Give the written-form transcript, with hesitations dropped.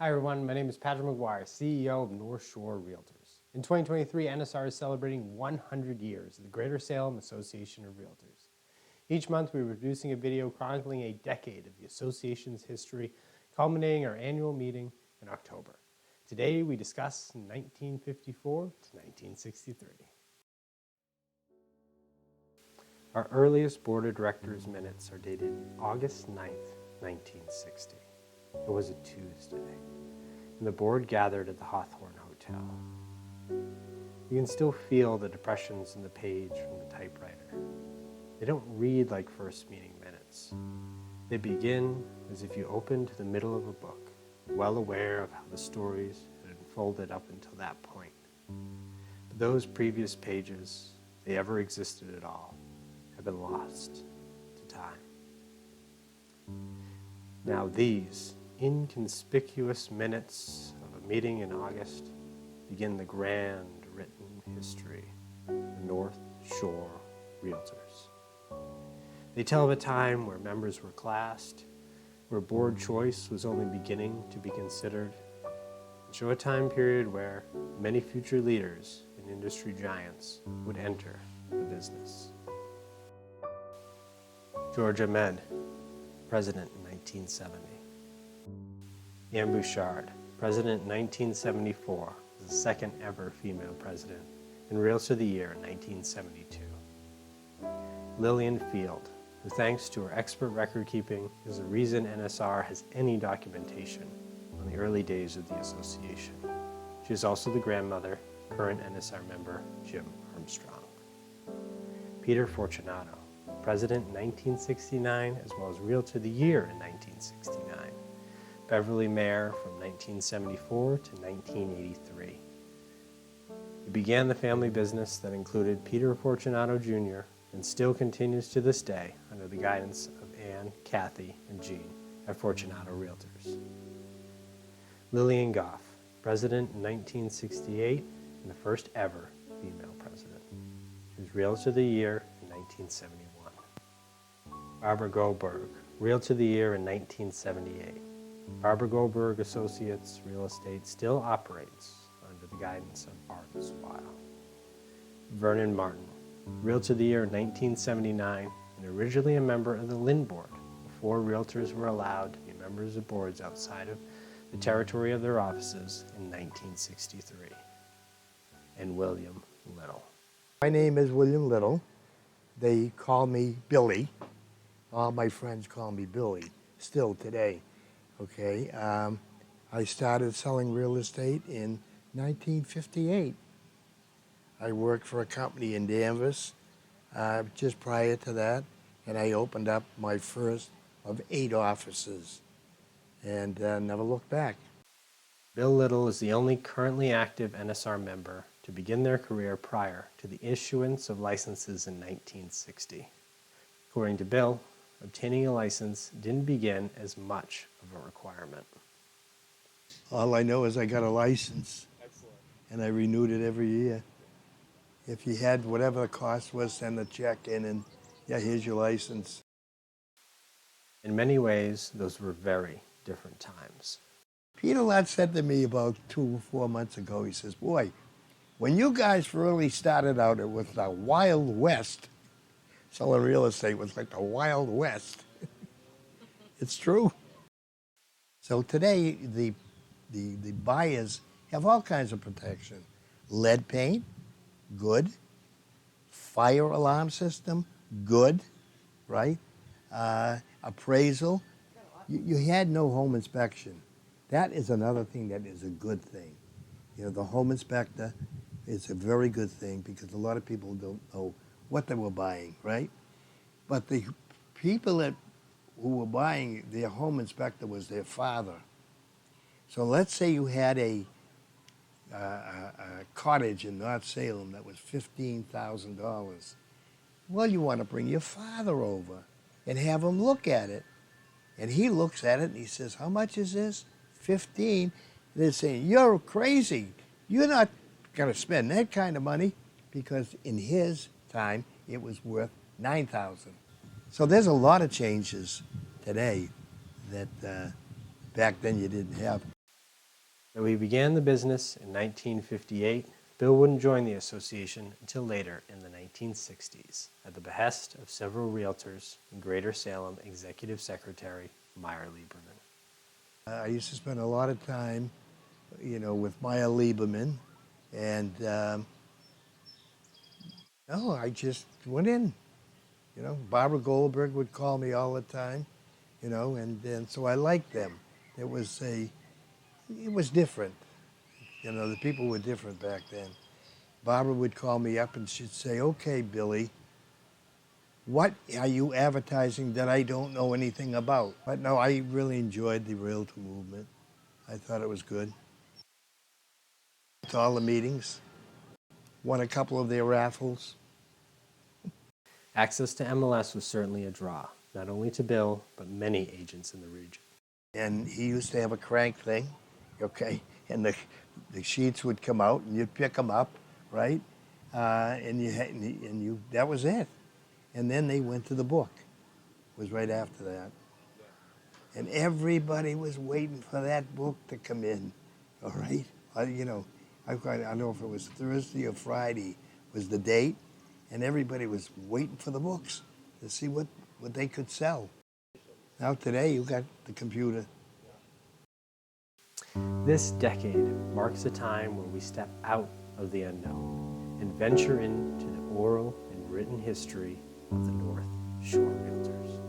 Hi everyone, my name is Patrick McGuire, CEO of North Shore Realtors. In 2023, NSR is celebrating 100 years of the Greater Salem Association of Realtors. Each month we're producing a video chronicling a decade of the association's history, culminating our annual meeting in October. Today we discuss 1954 to 1963. Our earliest board of directors minutes are dated August 9th, 1960. It was a Tuesday, and the board gathered at the Hawthorne Hotel. You can still feel the depressions in the page from the typewriter. They don't read like first meeting minutes. They begin as if you opened to the middle of a book, well aware of how the stories had unfolded up until that point. But those previous pages, if they ever existed at all, have been lost to time. Now these inconspicuous minutes of a meeting in August begin the grand written history of the North Shore Realtors. They tell of a time where members were classed, where board choice was only beginning to be considered, and show a time period where many future leaders and industry giants would enter the business. George Ahmed, President in 1970. Anne Bouchard, President in 1974, was the second ever female president, and Realtor of the Year in 1972. Lillian Field, who thanks to her expert record keeping is the reason NSR has any documentation on the early days of the association. She is also the grandmother of current NSR member Jim Armstrong. Peter Fortunato, President in 1969, as well as Realtor of the Year in 1969. Beverly Mayor from 1974 to 1983. He began the family business that included Peter Fortunato Jr. and still continues to this day under the guidance of Ann, Kathy, and Jean at Fortunato Realtors. Lillian Goff, President in 1968 and the first ever female president. She was Realtor of the Year in 1971. Barbara Goldberg, Realtor of the Year in 1978. Barbara Goldberg Associates Real Estate still operates under the guidance of Art Weil. Vernon Martin, Realtor of the Year in 1979 and originally a member of the Lynn Board before realtors were allowed to be members of boards outside of the territory of their offices in 1963. And William Little. My name is William Little. They call me Billy. All my friends call me Billy, still today. Okay, I started selling real estate in 1958. I worked for a company in Danvers just prior to that, and I opened up my first of 8 offices and never looked back. Bill Little is the only currently active NSR member to begin their career prior to the issuance of licenses in 1960. According to Bill, obtaining a license didn't begin as much of a requirement. All I know is I got a license. Excellent. And I renewed it every year. If you had whatever the cost was, send a check in and, yeah, here's your license. In many ways, those were very different times. Peter Lott said to me about 2 or 4 months ago, he says, boy, when you guys really started out, it was the Wild West. Selling real estate was like the Wild West. It's true. So today, the buyers have all kinds of protection. Lead paint, good. Fire alarm system, good, right? Appraisal. You had no home inspection. That is another thing that is a good thing. You know, the home inspector is a very good thing because a lot of people don't know what they were buying, right? But the people who were buying, their home inspector was their father. So let's say you had a cottage in North Salem that was $15,000. Well, you want to bring your father over and have him look at it. And he looks at it and he says, how much is this? 15. And they're saying, you're crazy. You're not going to spend that kind of money because in his time, it was worth $9,000. So there's a lot of changes today that back then you didn't have. Though he began the business in 1958, Bill wouldn't join the association until later in the 1960s, at the behest of several realtors and Greater Salem Executive Secretary Meyer Lieberman. I used to spend a lot of time, with Meyer Lieberman, and I just went in. Barbara Goldberg would call me all the time, and so I liked them. It was different. The people were different back then. Barbara would call me up and she'd say, "Okay, Billy, what are you advertising that I don't know anything about?" But no, I really enjoyed the Realtor movement. I thought it was good. To all the meetings, won a couple of their raffles. Access to MLS was certainly a draw, not only to Bill, but many agents in the region. And he used to have a crank thing, okay? And the sheets would come out, and you'd pick them up, right? And that was it. And then they went to the book. It was right after that. And everybody was waiting for that book to come in, all right? I don't know if it was Thursday or Friday was the date, and everybody was waiting for the books to see what they could sell. Now today, you got the computer. This decade marks a time when we step out of the unknown and venture into the oral and written history of the North Shore Realtors.